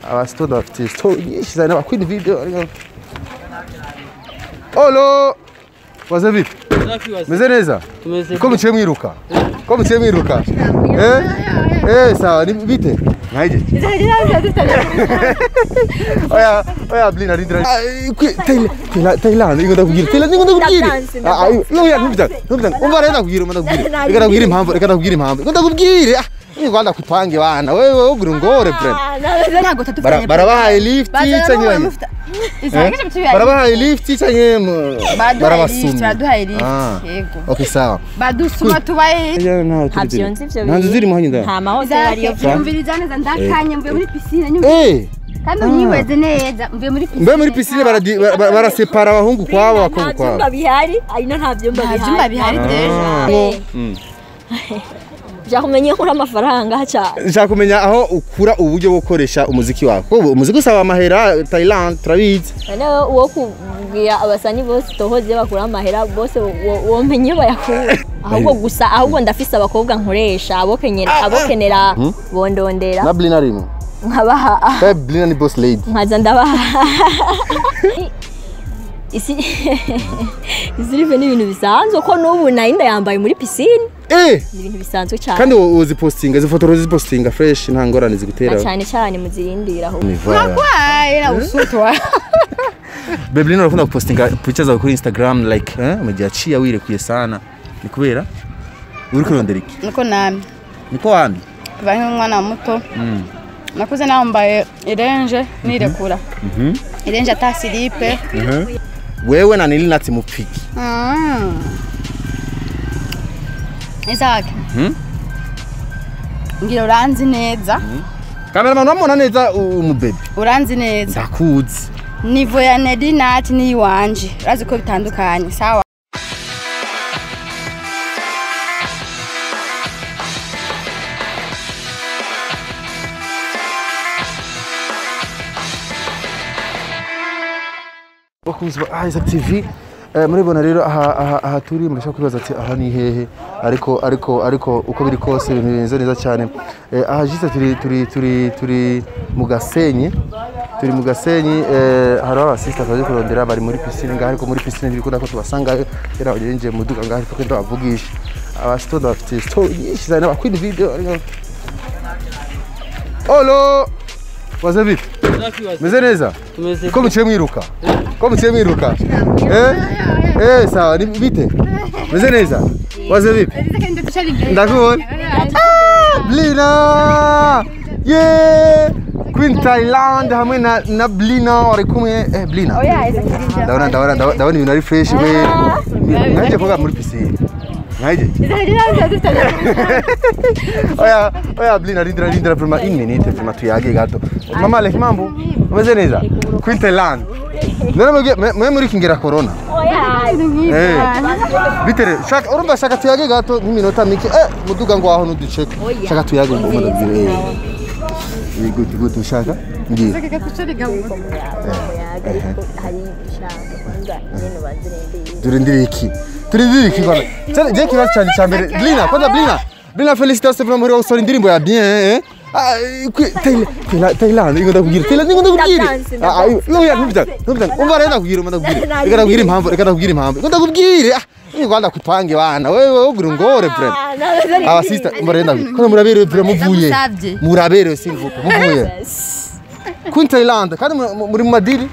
abasitoda bafite story nyinshi cyane bakunda video. Olo waza vipi? Meze neza? Ko muciye mwiruka? Ko muciye mwiruka? Sawa ni bite? Naije. Oya Blina rindira. Thailand ingo ndakubwira. Thailand ingo ndakubwira. Oya ntubita. Umva renda kubwira ndakubwira. Reka ndakubwira impamvu. Ingo ndakubwira. Ingwanda kupange wana. Wewe ugura ngore friend. Barabahaye lift cyanye. Barabahaye lift cyanye barabasuma. Baduhaye lift. Yego. Okay sawa. Badusuma tubaye. Havyonzi ivyo. Ntanze ziri mu hanyinda. Nta mahoteli ariyo. Yumviriza neza ndakanye mvuye muri piscine nyumvira. Kandi unyibeze neza mvuye muri piscine. Mbe muri piscine barasepara abahungu kwabo abakobwa kwabo. Nta bihari, ayino nta byumba bihari deja. Jakumenya kuri amafaranga cyane. Nshaka kumenya aho ukura uburyo bwo gukoresha umuziki wawe. Umuziki usaba amahera Thailand turabizi. Nawe uwo kubwira abasani bose tohoze bakura amahera bose womenye bayakura. Ahubwo ndafise abakobwa nkoresha abokenera bondondera. Na Blina rimo. Nkabaha. Blina ni boss lady. Nkaza ndabaha. Isi ni ibintu bisanzwe ko n'ubu narinda yambaye muri piscine. Ni ibintu bisanzwe cyane. Kandi uzi postinga, izi foto uzi postinga fresh nta ngorane zigutera. Cyane muzirindira aho. Nakwaira usutwa. Blina urakunda postinga pictures zawe kuri Instagram like mugihe aciye wirekuye sana. Ni kubera uri kurondera iki? Niko nami. Niko wami. Kuva nk'umwana muto. Nakuze nambaye irenje nirekura. Irenje atasilipe. Wewe na nili nati mupiki. Isaac. Ngira uranzi neza. Cameraman wamona neza umubebe. Uranzi neza. Ndakuzi. Nivo ya Nedi nati ni wanje. Razi ko bitandukanye. Sawa. Bakunzi ba Isaac TV muribona rero aha turi murashaka kwibaza ati aha ni hehe ariko uko biri kose ibintu birenze neza cyane aha jista turi mu Gasenyi hari abasista baje kurondera bari muri piscine ngaho ariko muri piscine biri ko tubasanga era bagenje mu duka ngaho ariko ndabavugisha abasitoda bafite story nyinshi cyane bakunda video. Olo waza vipi? Meze neza? Ko muciye mwiruka? Sawa ni bite? Meze neza? Waza vipi? Ndakubona. Blina! Queen Thailand hamwe na Blina wari kumwe Blina. Ndabona ibintu ari fresh we. Naje koga muri piscine. Naje. Oya Blina rindira prima in minute prima tuyage gato. Mama leki mambo. Umeze neza? Queen Thailand. None muri kingira corona. Bitere shaka urumva shaka tuyage gato nk'iminota mike muduga ngo aho nuduceka. Shaka tuyage ngo ndabwire. Good shaka. Ngiye. Turindire iki bana. Je kibazo cyane cyambere Blina kwanza Blina félicitations pour muri usora indirimbo ya bien Thailand ingo ndakubwira. Thailand ingo ndakubwira. Oya ntubita. Umva renda kubwira Reka ndakubwira impamvu. Ingo ndakubwira. Ingwanda kupange wana. Wewe ugura ngore friend. Abasista umva renda. Ko muraberewe vraiment muvuye. Muraberewe sinvuka muvuye. Queen Thailand kandi muri madiri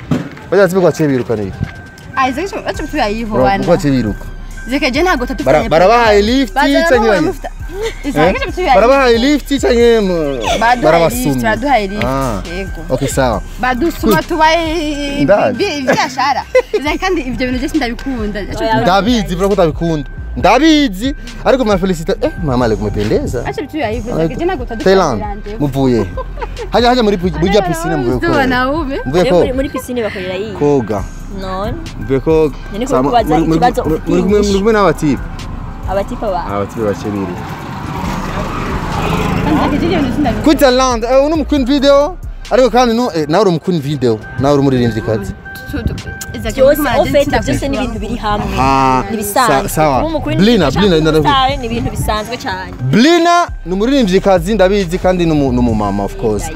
bazazi bwo kwacebiruka niki. Isaac acho tuyayiho wana. Kwacebiruka. Zeke ntago tatufanye. Barabahaye lift cyanye. Barabahaye lift cyanye barabasuma. Baduhaye lift. Yego. Okay sawa. Badusuma tubaye ibyashara. Zeke kandi ibyo bintu je ndabikunda. Ndabizi bro ko utabikunda. Ndabizi ariko ma felicita mama leko mupendeza. Acho tuyayiho zeke ntago tatufanye. Thailand muvuye. Haja muri burya piscine mvuye ko. Mvuye ko muri piscine bakorera iyi. Koga. Non. Mvuye ko muri kumwe n'abatipe. Abatipe bacebiri. Queen Thailand uno mu Queen video ariko kandi nawe uri mu Queen video nawe uri muri rimzi kazi. byose ni ibintu biri hamwe nibisanzwe sawa Blina ni ibintu bisanzwe cyane Blina ni umuririmbyikazi ndabizi kandi n'umumama of course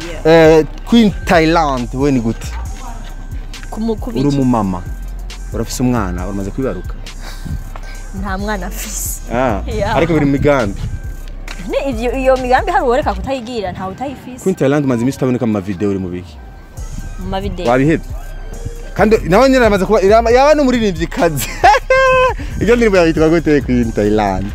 Queen Thailand we ni gute uri umumama urafise umwana uramaze kwibaruka nta mwana afise ariko biri migambi iyo migambi hari uworeka kutayigira nta utayifise Queen Thailand maze imisi utaboneka mu video uri mu biki mu mavideo wabihebye kandi nawe nyine amaze kuba yaba n'umuririmbyikazi iyo ndirimbo yitwa gute Queen Thailand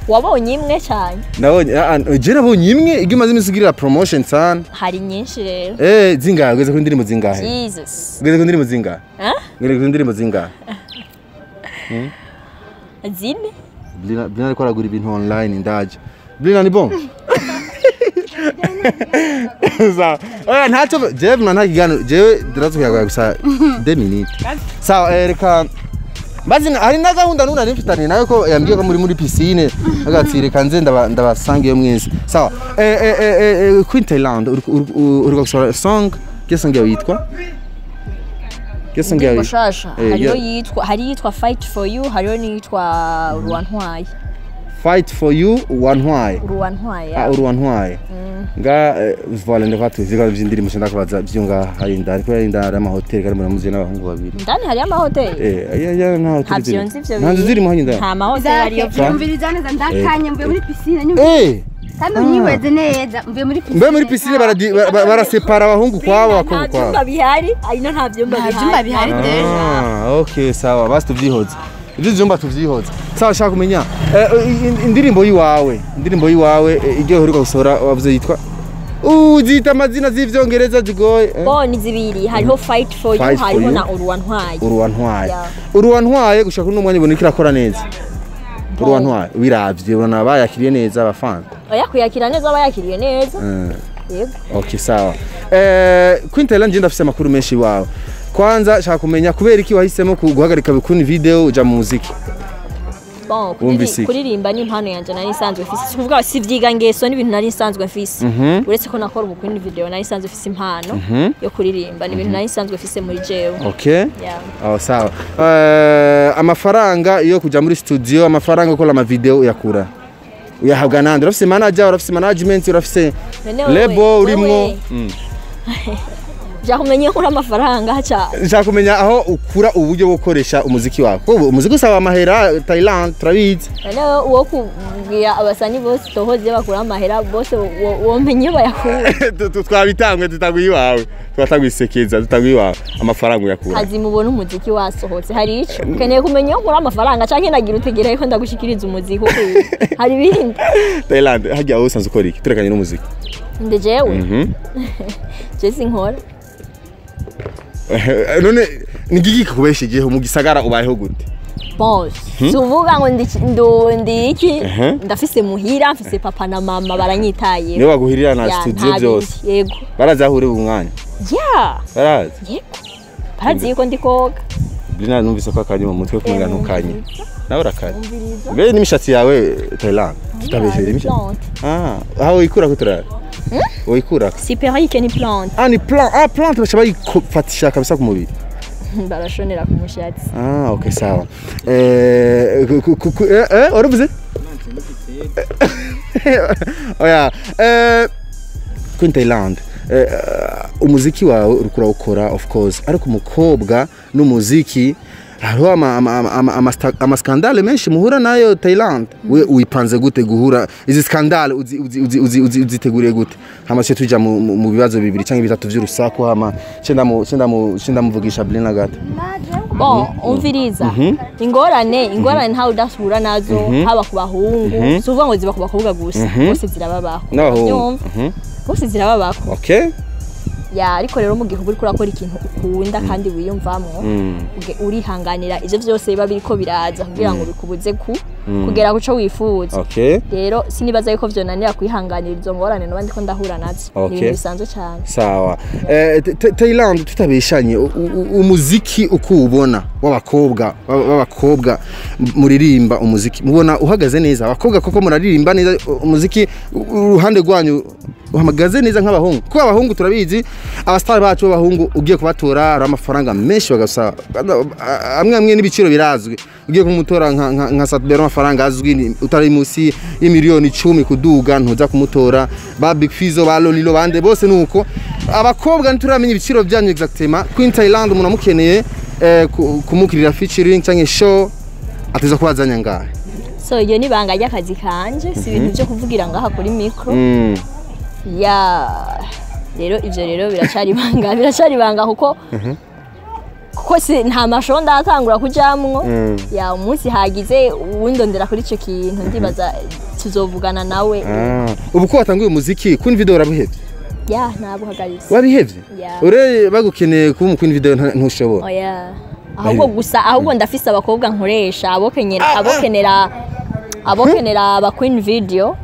wabonye imwe cyane nabonye je nabonye imwe igyo maze imisi ugirira promotion sana hari nyinshi rero zingahe ugeze ku ndirimbo zingahe Jesus ugeze ku ndirimbo zingahe ugeze ku ndirimbo zingahe zine Blina ariko aragura ibintu online ndaje Blina ni bon sawa ntacyo jewe nta kigano jewe ndirazuyaga gusa 2 minutes sawa reka bazi hari na gahunda nuna nifitanye nayo ko yambwiye ko muri piscine agatsire kanze ndabasangiye mwese sawa Queen Thailand uri gusora song kesonge yitwa Shasha hari yitwa Fight for You hariyo nitwa Uruwantwaye Fight for You Uruwantwaye Uruwantwaye nga voilà ndakatu zigara byindirimo cyenda kubaza byunga hari ndari ko ari ndara ama hotel kari muri muzi n'abahungu babiri ndani hari ama hotel ya na hotel ntanzi zirimo hanyinda nta ma hotel ariyo byumviriza neza ndakanye mvuye muri piscine nyumva kandi unyibeze neza mvuye muri piscine barasepara abahungu kwabo bakobwa kwabo nta bihari ayino nta byumba bihari okay sawa basi tuvyihoze ibyo byumba tuvyihoze sawa shaka kumenya indirimbo yiwawe iryo heruka gusora wavuze yitwa uzita amazina z'ivyongereza zigoye ni zibiri hariho Fight for You hariho na Uruwantwaye gushaka n'umwanya iboneka irakora neza Uruwantwaye wiravye urana bayakiriye neza abafana yakuyakira neza abayakiriye neza yego okay sawa Queen Thailand ndafise amakuru menshi wawe kwanza shaka kumenya kubera iki wahisemo guhagarika bikuni video uja mu muziki kuririmba ni impano yanje nari nsanzwe mfise kuvuga sivyiga ngeso n'ibintu nari nsanzwe mfise uretse ko nakora ubukuni video nari nsanzwe mfise impano yo kuririmba n'ibintu nari nsanzwe mfise muri jewe okay sawa amafaranga yo kuja muri studio amafaranga yo gukora ama video yakura uyahabwa nande urafise manager urafise management urafise label urimwo Jakumenya kuri amafaranga cyane. Jakumenya aho ukura uburyo bwo gukoresha umuziki wawe. Umuziki usaba amahera Thailand turabizi. Rero uwo kubwira abasani bose tohoze bakura amahera bose womenye bayakura. Twabitangwe tutaguyi wawe. Twatagwisekeza tutaguyi wawe amafaranga yakura. Kazi mubona umuziki wasohotse hari ico. Keneye kumenya kuri amafaranga canke nagira utegera yuko ndagushikiriza umuziki uko hari ibindi. Thailand hajya aho usanzwe ukora iki? Turekanye n'umuziki. Ndejewe. Jesse nkora. None nigiki kubeshigihe mu gisagara ubayeho gute boss suvuga ngo ndi iki ndafise muhira mfise papa na mama baranyitaye niwe baguhirira na studio byose yego barazahure umwanya barazi yego barazi ko ndi koga Blina numvise ko akanye mu mutwe kumenya ntukanye nawe urakanye be n'imishatsi yawe Thailand tutabeshere imishatsi aho ikura kutura Oikura. Si perruque ni plante. Ni plante. Plante bashaba yifatisha kabisa ku mubiri. Barashonera ku mushatsi. Okay sawa. Uravuze? Oya. Queen Thailand. Umuziki wawe urukura ukora of course ariko umukobwa n'umuziki hariho amaskandale menshi muhura nayo Thailand we uyipanze gute guhura izi skandale uziteguriye gute hama cyo tuja mu bibazo bibiri cyangwa bitatu by'urusaku hama cyenda muvugisha Blina gata umviriza ingorane ntawe udasubura nazo haba ku bahungu suvuga ngo ziba ku bakobwa gusa bose zirababaho bose zirababaho okay ariko rero mu gihe uri kurakora ikintu ukunda kandi wiyumvamo urihanganira ivyo byose biba biriko biraza kugira ngo bikubuze kugera kuco wifuza rero sinibaza yuko vyonanira kwihanganira izo ngorane n'abandi ko ndahura nazo ni bisanzwe cyane sawa Thailand tutabeshanye umuziki uko ubona w'abakobwa muririmba umuziki mubona uhagaze neza abakobwa koko muraririmba neza umuziki uruhande rwanyu uhamagaze neza nk'abahungu kuko abahungu turabizi abastar bacu b'abahungu ugiye kubatora ari amafaranga menshi bagasa amwe n'ibiciro birazwi ugiye kumutora nka Satbero amafaranga azwi utari musi y'imiliyoni 10 kuduga ntuza kumutora ba Big Fizzo ba Lolilo bande bose nuko abakobwa nturamenya ibiciro byanyu exactement Queen Thailand umuntu amukeneye kumukirira featuring cyangwa show ateza kubazanya ngahe so iyo ni banga ry'akazi kanje si ibintu byo kuvugira ngaha kuri micro ya rero ivyo rero biracari banga kuko si nta masho ndatangura kujamwo ya umunsi hagize uwindondera kuri ico kintu ndibaza tuzovugana nawe ubu ko watanguye umuziki Queen Video urabuhevye ya nabuhagaritse wabihevye ure bagukeneye kuba mu Queen Video ntushobora oya ahubwo ndafise abakobwa nkoresha abokenera aba Queen Video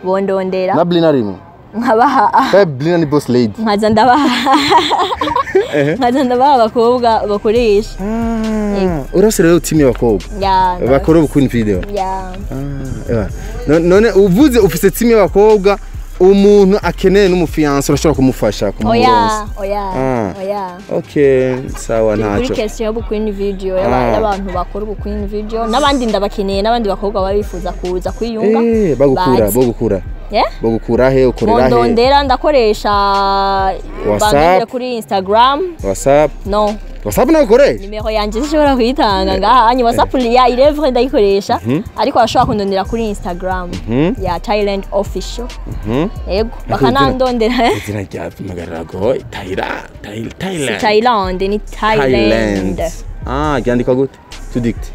bondondera na Blina rimwe nkabaha Blina ni boss lady nkaza ndabaha abakobwa bakoresha urase rero team y'abakobwa bakora ubu Queen Video none uvuze ufise team y'abakobwa umuntu akeneye n'umufiance urashobora kumufasha kumuronsa oya okay sawa ntaco kuri question yo Queen Video y'abantu bakora ubu Queen Video n'abandi ndabakeneye n'abandi bakobwa babifuza kuza kwiyunga bagukura he ukorera he ndondera ndakoresha bandira kuri Instagram WhatsApp no WhatsApp nawe ukore nimero yanje zishobora kuyitanga ngaha anyi WhatsApp ya irevre ndayikoresha ariko arashobora kundondera kuri Instagram ya Thailand official yego bakanandondera izina rya magararago Thailand ni Thailand cyandikwa gute tudict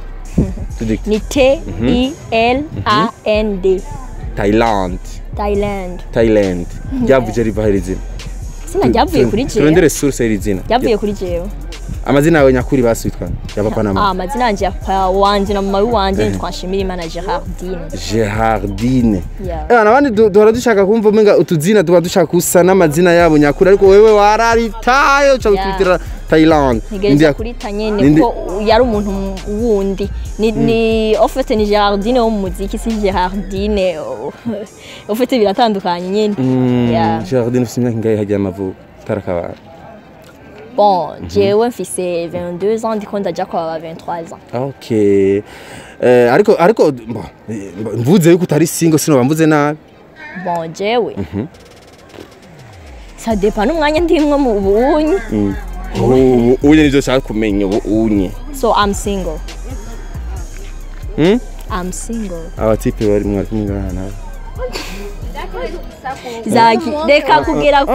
ni TILAND Thailand ryavuje riva herizina sina ryavuye kuri jewe turondere source herizina ryavuye kuri jewe amazina yawe nyakuri baswitwa ya papa na mama amazina yanje ya wanje na mama wanje twashimira Imana Gerardine nabandi duhora dushaka kumva umenga utuzina tuba dushaka kusa n'amazina yabo nyakuri ariko wewe wararitayo cyo twitira Thailand ndigeza kuri tanyene ko yari umuntu wundi ni ofete ni Gerardine wo muziki si Gerardine ofete biratandukanye nyene Gerardine ufite imyaka ingahe hagiye amavuko tarakabara bon jewe mfise 22 ans ndiko ndaja kwa 23 ans okay ariko mvuze yuko utari single sino bamvuze nabi bon jewe ça dépend umwanya ndimwe mu bunye uye nivyo cyane kumenya unye so I'm single I'm single abatipe bari mwari kumwana Zaki reka kugera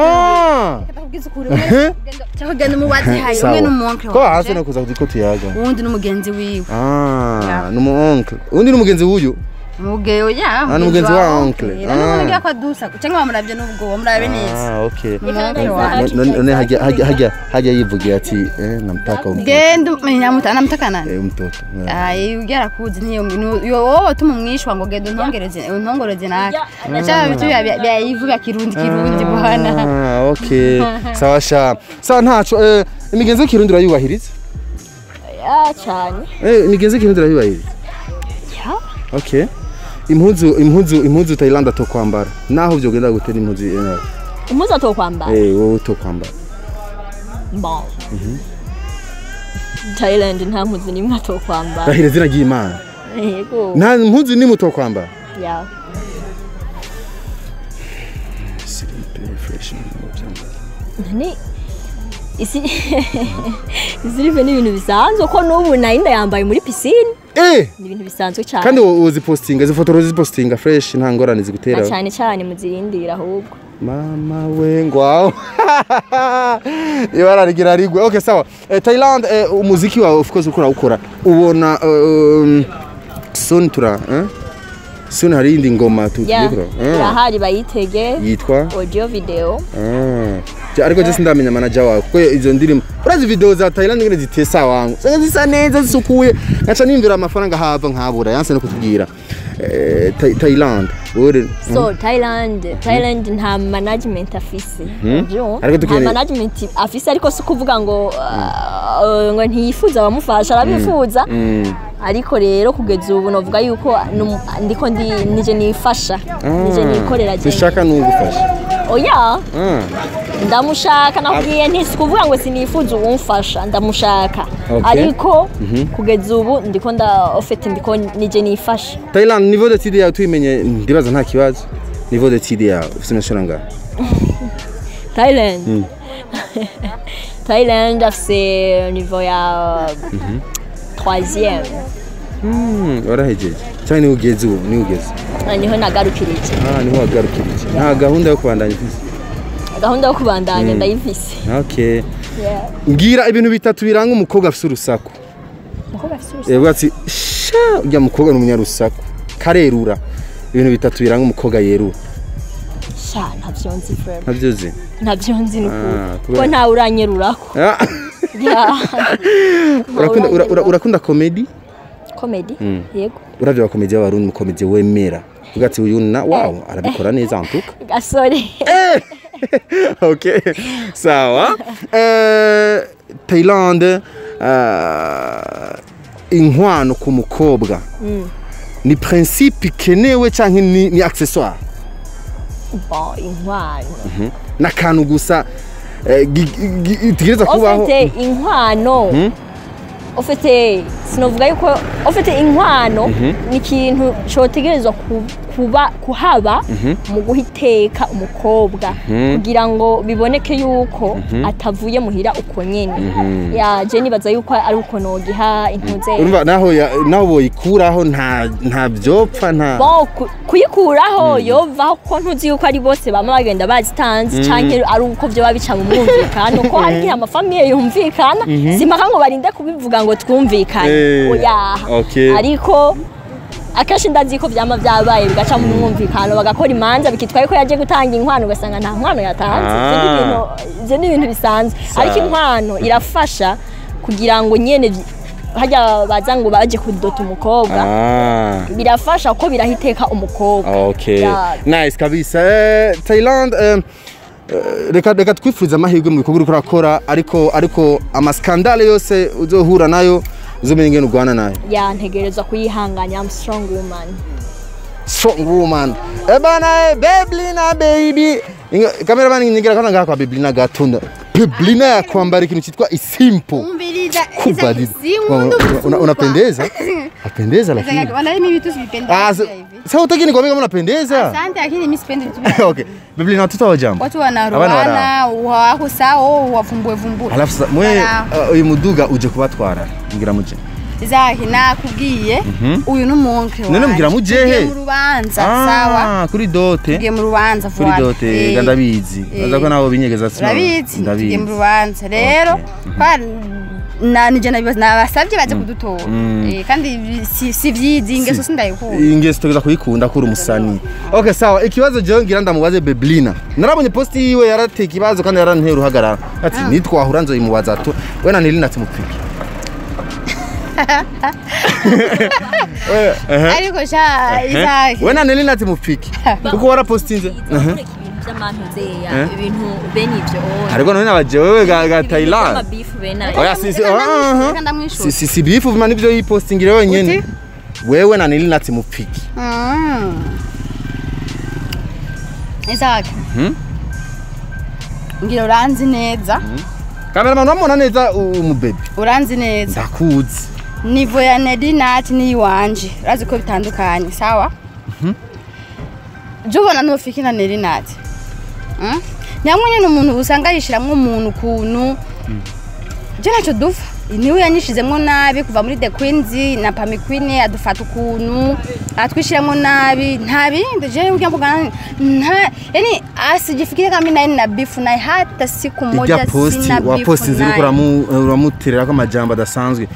cyagenda mu bati hayo umwe n'umuonkle ko hasi no kuza ko tuyaga undi n'umugenzi wiwe n'umuonkle undi n'umugenzi wuyo mugeyo ya n'umugenzi wa onkle ngira ko dusa cyangwa bamuravye n'ubwo bamurabe neza okay none hajya yivugira ati namtaka genda namtaka nani mtoto ugera kuzi niyo wowe tumumwishwa ngo genda untongoreze naka cyaba bitu byayivuga kirundi bwana okay sawa sha ntaco imigenzo kirundi urayubahiriza cyane imigenzo kirundi urayubahiriza okay impuzu Thailand atokwambara naho byogenda gutera impuzu atokwambara wowe utokwambara bon Thailand nta mpuzu nimwe atokwambara rahire zina ry'Imana yego nta mpuzu nimwe utokwambara ya ni isi zirive ni ibintu bisanzwe ko n'ubu nayinda yambaye muri piscine ni ibintu bisanzwe cyane kandi uzipostinga zifotora zipostinga fresh nta ngorane zigutera cyane muzirindira ahubwo mama we ngwaho ibara rigira rigwe okay sawa Thailand umuziki wawe of course ukora ubona soon hari indi ngoma tugira hari bayitege yitwa audio video ariko je sindamenya manager wawe kuko izo ndirimbo urazi video za Thailand ngene zitesa wangu zisa neza zisukuye ngaca nimvira amafaranga hava nkabura yanse no kutubwira Thailand so Thailand nta management afise nta management afise ariko si kuvuga ngo ntiyifuza abamufasha arabifuza ariko rero kugeza ubu novuga yuko ndiko nije nifasha nije nikorera je zishaka n'ugufasha oya ndamushaka nakubwiye nti sikuvuga ngo sinifuza uwumfasha ndamushaka ariko kugeza ubu ndiko ndiko nije nifasha. Thailand niveau d'étude yawe tuyimenye ndibaza nta kibazo. Niveau d'étude yawe ufite amashuri angahe? Thailand Thailand afise niveau ya 3e. Warahejeje cyane ni ugeze ubu ni ugeze niho nagarukirije. Niho wagarukirije nta gahunda yo kubandanya ifise? Gahunda yo kubandanya ndayifise. Okay, ngira ibintu bitatu biranga umukobwa afise urusaku. Umukobwa afise urusaku ati sha ujya mukobwa n'umunyarusaku karerura. Ibintu bitatu biranga umukobwa yerura. Sha ntavyonzi frère. Ntabyozi? Ntavyonzi nuko ko nta uranyerurako. Urakunda comedy? Comedy? Yego. Uravye wa comedy y'abarundi mu comedy wemera. Ugati uyu na wow arabikora neza antuka. Gasore. Okay. Sawa. Thailand inkwano ku mukobwa. Ni principe kenewe canke ni accessoire? Bon, inkwano. Nakantu gusa tigireza kubaho. Ofite inkwano. Ofite sinovuga yuko ofite inkwano ni ikintu cotegerezwa kuhaba mu guhiteka umukobwa kugira ngo biboneke yuko atavuye muhira uko nyene. Ya je nibaza yuko ari uko nogiha intuze. Urumva naho boyikuraho nta byopfa nta. Kuyikuraho yova ko ntuzi yuko ari bose bama bagenda bazitanze canke ari uko byo babica mu mwumvikano ko hari amafamiye yumvikana simaka ngo barinde kubivuga ngo twumvikane. Oya. Ariko akashi ndazi ko byama byabaye bigaca mu mwumvikano bagakora imanza bikitwaye ko yaje gutanga inkwano ugasanga nta nkwano yatanze. Ni ibintu bisanzwe ariko inkwano irafasha kugira ngo nyene hajya baza ngo baje kudota umukobwa birafasha ko birahiteka umukobwa. Okay, nice kabisa. Thailand reka twifuriza amahirwe mu bikorwa uriko urakora ariko amaskandale yose uzohura nayo uzomenye ngene ugwana nayo. Ya ntegerezwa kuyihanganya. I'm strong woman. Strong woman. Bana Beblina baby. Kamera bani nyigira kana ngaka Beblina gatunda. Beblina ya kwambara ikintu kitwa isimple. Umbiriza unapendeza? Apendeza lakini. Wala mimi vitu sivipendeza hivi. Sasa utaki nikwambie kama unapendeza? Asante lakini mimi sipendi vitu. Okay. Beblina watoto wa jambo. Watu wanaroana wako sawa wavumbue. Alafu mwe uyu muduga uje kubatwara ngira muje. Zaki nakubwiye uyu n'umonke wawe. None mugira mujehe? Mu rubanza sawa. Kuri dote. Tugiye mu rubanza vuba. Kuri dote gandabizi. Baza ko nawo binyegeza sima. Ndabizi. Tugiye mu rubanza rero nije nabasabye baje kudutora. Kandi si vyizi ingeso sindayikunda. Ingeso tugeza kuyikunda kuri umusani. Okay sawa, ikibazo je ngira ndamubaze Beblina. Narabonye post yiwe yarateka ikibazo kandi yarantera uhagarara. Ati nitwahura nzo yimubaza to. We na Neli nati mupiki. Ariko sha Isaac. We na Neli nati mupiki. Kuko warapostinze. Ibintu benivyo. Ariko none abaje wewe ga Thailand. Oya si beef vuma nivyo yipostingire wenyene. Wewe na Neli nati mupiki. Isaac. Ngira uranzi neza. Cameraman wamona neza umubebe. Uranzi neza. Ndakuzi. Nivo ya Nedi nati ni wanje. Urazi ko bitandukanye, sawa? Jubona nufiki na Nedi nati. Nyamwenye n'umuntu usanga yishiramwe umuntu kuntu. Je naco dufa. Niwe yanyishizemwo nabi kuva muri The Queens na Pami Queen adufata ukuntu atwishiramwo nabi nta bindi je ugiye mvuga nta yani asijifikire kama nani na beef na hata siku moja sina beef. Wa post ziriko uramutirira ko amajambo adasanzwe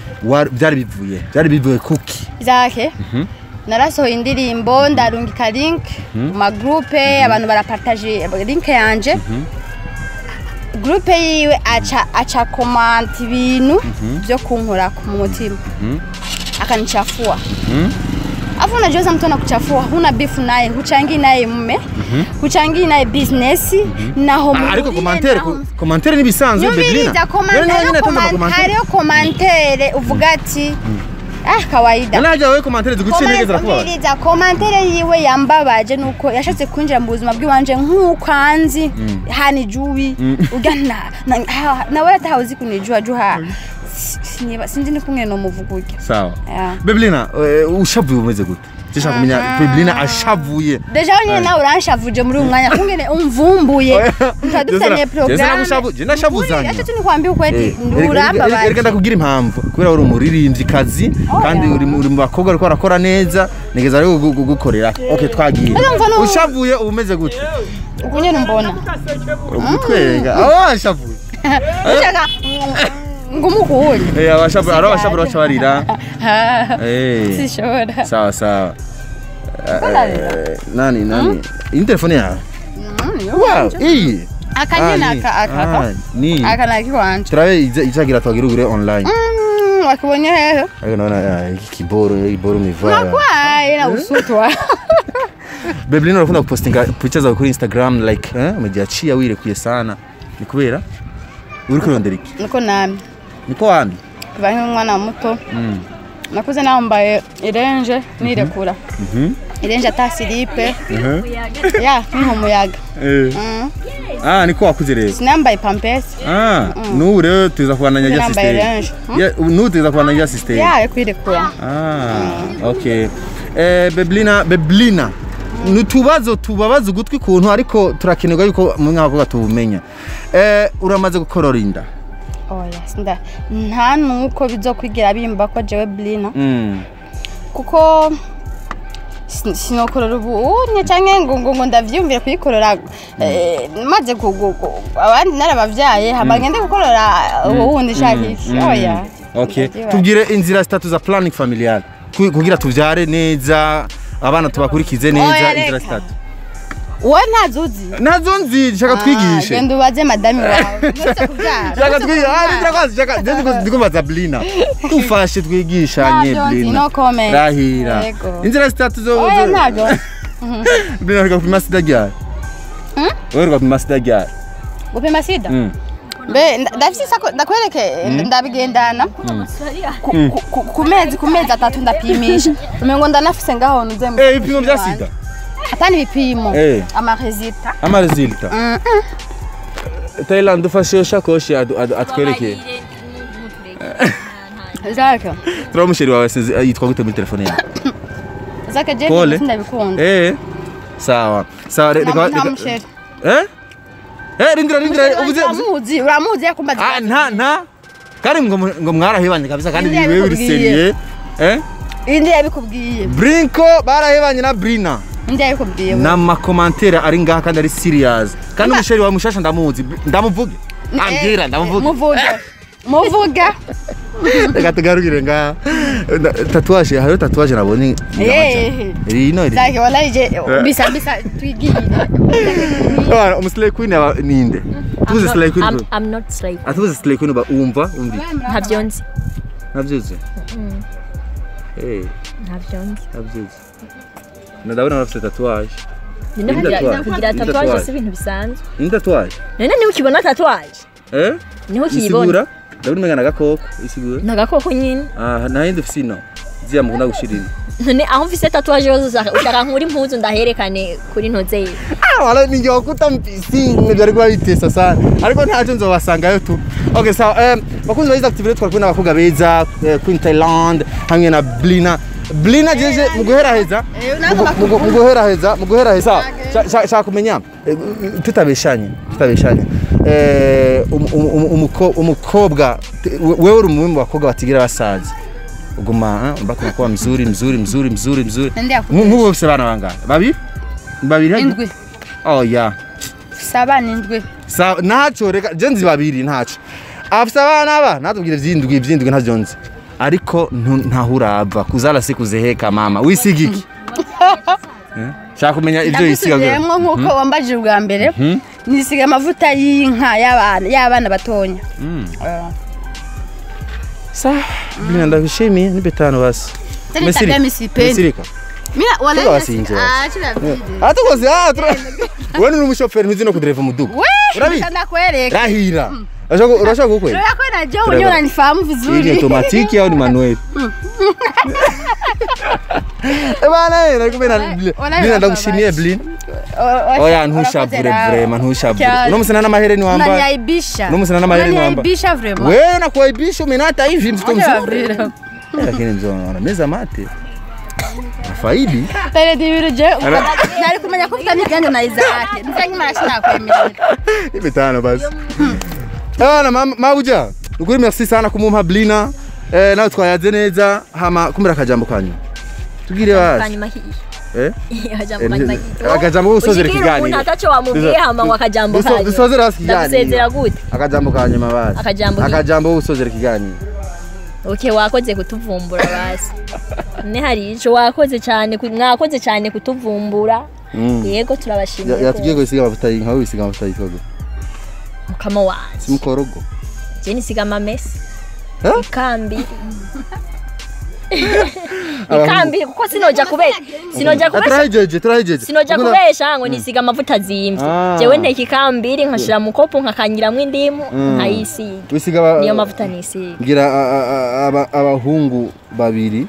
byari bivuye kuki zake. Narasohoye indirimbo ndarungika link mu groupe abantu barapartage link yanje. Groupe yiwe acha comment ibintu byo kunkora ku mutima akanichafua. Afuna Joza mtu anakuchafua, huna beef naye, huchangi naye mume, huchangi naye business naho mu. Ariko commentaire ni bisanzwe Beblina. Hariyo commentaire uvuga ati kawaida. Naje wewe commentaire ziguciye negeza kuba. Commentaire yiwe yambabaje nuko yashatse kwinjira mu buzima bw'iwanje nk'uko anzi hani juwi ugana nawe atawuzi kunijua juha. Sinzi ni kumwe no muvuguke. Sawa. Beblina ushavuye umeze gute? Tishaka kumenya Beblina ashavuye. Deja nyine nawe uranshavuje muri umwanya kungene umvumbuye. Utadufitanye program. Je nashavuzanye. Yacho tuni kwambia ukweti nduramba bari. Erega ndakugira impamvu kubera uri umuririmbyi kazi kandi uri mu bakobwa ariko arakora neza nigeza ari gukorera. Okay twagiye. Ushavuye umeze gute? Ukunyene mbona. Ugutwenga. Ashavuye. Ushaka ngumukunye abashabura abashabura bacabarira sishora sawa nani iyi telefone yawe wow iyi akanyena ni akana kiwanje turabe izagira twagira ugure online wakibonye hehe naona iboro mivaya kwa ina usutwa Beblina unafunda kupostinga picha za kuri Instagram like umejiachia wirekuye sana ni kubera uri kurondera iki niko nami niko wambi kuva nk'umwana muto nakuze nambaye irenje nirekura irenje atasiripe ya nk'umuyaga niko wakuze rero sinambaye pampers n'ubu rero tuza kubananya ya system n'ubu tuza kubananya ya system ya kwirekura okay Beblina nutubazo tubabaza ugutwi kuntu ariko turakenerwa yuko mu mwaka tubumenya uramaze gukorora inda oya sinda nta nuko bizokwigira bimba ko jewe Blina kuko sinokorora ubu canke ngo ndavyumvire kuyikorora maze abandi narabavyaye habagende gukorora ubundi shakiki oya okay tubwire inzira zitatu za planning familial kugira tuvyare neza abana tubakurikize neza inzira zitatu wowe ntazo nzi shaka twigishe genda ubaze madame wawe shaka twigishe ndikubaza Blina ufashe twigishanye Blina rahira inzira zitatu zo Blina reka kupima sida ryari wewe reka kupima sida ryari gupima sida be ndafisa ndakwereke ndabigendana ku mezi 3 ndapimisha umengo ndanafise ngaho nuze mu ibipimo bya sida atani bipimo ama resulta Thailand ufashe shakoshi atwereke Zaka turamusheri wawe yitwa gute muri telefone yawe Zaka je ndabikunda sawa reka rindira uramuzi yakumbaza nta kandi ngo mwarahebanye kabisa kandi wewe uri seriye indi yabikubwiye Brinko barahebanye na Blina indi yabikubwiye nama commentaire ari ngaha kandi ari serious kandi umusheri wawe mushasha ndamuzi ndamuvuge ambira muvuga reka tugarugire ngaha tatuwaje hayo tatuwaje nabonye ino iri Zaki wallahi je bisa twigire umuslay queen ninde tuze slay queen I'm not slay atuze slay queen ba umva umbi ntavyonzi ntavyuze ntavyuze ndabona bafite tatuwaje kugira tatuwaje si ibintu bisanzwe ni tatuwaje none niba ukibona tatuwaje niho ukiyibona ndabona umwana gakoko isigura nagakoko nyine nahindi ufisino ziya mukunda gushirina none aho mfise tatuwaje yose ushaka nkuri impuzu ndaherekane kuri ntoze wala ninge wakuta mpisi nibyo kwa bitesa sana ariko ntaje nzobasangayo tu okay so bakunze bayiza activate twari kubona abakobwa beza Queen Thailand hamwe na Blina jeje muguheraheza shaka kumenya tutabeshanye umukobwa wewe uri mu bakobwa batigira basaza uguma mbakona kwa mzuri nk'ubu bose bana bangahe babiri indwi yeah sabana indwi naco reka je nzi babiri ntaco afisa abana aba natubwire vyindwi ntajonze ariko ntahurava kuzala siku zeheka mama wisigiki shaka kumenya ibyo yisiga gwe nkuko wambaje ubwa mbere nisiga amavuta y'inka y'abana batonya sa Blina ndabishimiye ni betano basi mesirika mina wala atukoze wewe ni umushoferi ntuzi no kudrive mudugu urabi ndakwereka rahira urashaka gukwe urakwena je unyona nifahamu vizuri ni automatique au ni manuel Bana nakubena Blina ndagushimiye Blina. Oya ntushavure vraiment ntushavure. Uno musana n'amahereni wambaye. Unaniaibisha. Uno musana n'amahereni wambaye. Unaniaibisha vraiment. Wewe nakuaibisha umenata hivi mtoto mzuri. Lakini mzona meza mate. Faidi. Tare diviruje. Nari kumenya ko ufite n'iganje na Isaac. Nzangi marashina kwemera. Ibitano basi. Mauja. Ukuri merci sana kumumpa Blina. Nawe twayaze neza hama kumira akajambo kanyu. Tugire basi. Kanyuma hiyi. Akajambo usozera kiganiro. Umuntu atacho wamubwiye hama ngo akajambo kanyu. Dusozera kiganiro. Ndasezera gute? Akajambo kanyuma basi. Akajambo usozera kiganiro. Okay, wakoze kutuvumbura basi. Ne hari ico wakoze cyane mwakoze cyane kutuvumbura. Yego turabashimiye. Yatugiye gusiga amavuta y'inka wisiga amavuta y'itogo. Mukama waje. Simukorogo. Je nisiga amamesi. Ikambi. Ikambi kuko sinoja kubesha. Sinoja kubesha ngo nisiga amavuta zimvye. Jewe nteka ikambiri nkashira mu kopo nkakanyiramwo indimu nkayisiga. Niyo mavuta nisiga. Ngira abahungu babiri.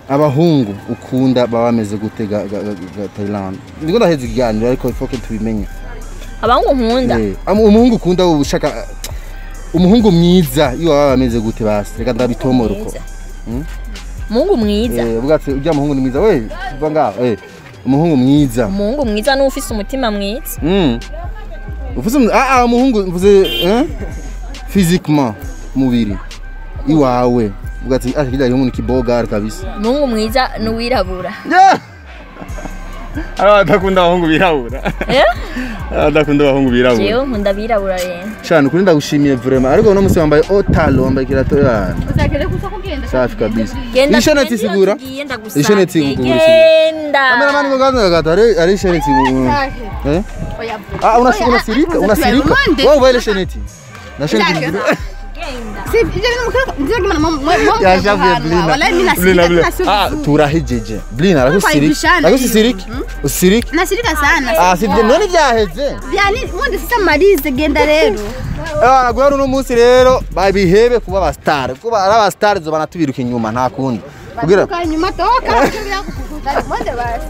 Abahungu ukunda babameze gutega Thailand. Ndiko ndaheze ikiganiro ariko ifoke tubimenye. Abahungu nkunda. Umuhungu ukunda ushaka umuhungu mwiza iyo babameze gute basi. Reka ndabitomora uko. Umuhungu mwiza. Ubwatse ujya muhungu ni mwiza we uva ngaho umuhungu mwiza. Umuhungu mwiza n'ufise umutima mwiza. Ufise umuhungu mvuze physiquement mubiri iwawe ubwatse kijya y'umuntu kiboga kabisa. Umuhungu mwiza n'uwirabura. Adakunda abahungu birabura. Adakunda abahungu birabura. Jewe nkunda birabura rero. Cyane kuri ndagushimiye vraiment ariko uno musi wambaye otalo wambaye kirato yana. Uzakere kusa kugenda. Safi kabisa. Ishoneti sigura. Ishoneti sigura. Genda. Kameramani ngoganza gata ari ishoneti sigura. Unasirika. Wewe uvaile ishoneti. Na shoneti sigura. Si ije ndio kama mama ya javu ya Blina. Wala mimi nasirika. Turahijeje. Blina arakusirika. Usirika. Nasirika sana. Si none byaheze. Byani mwende sasa marize genda rero. Nagwara uno munsi rero babihebe kuba ba star. Kuba ari aba stars zo banatubiruka inyuma nta kundi. Kugira inyuma toka. Mwende basi.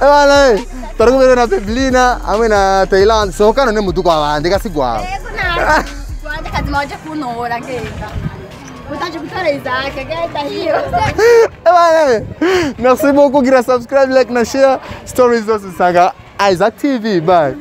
Wala. Tarugubere na Blina amwe na Thailand sohokana ne muduko abandi gasigwa. Kazi moja kunora genda. Utaje kutara Isaac genda hiyo. Merci beaucoup, subscribe, like, na share. Stories of Saga Isaac TV. Bye.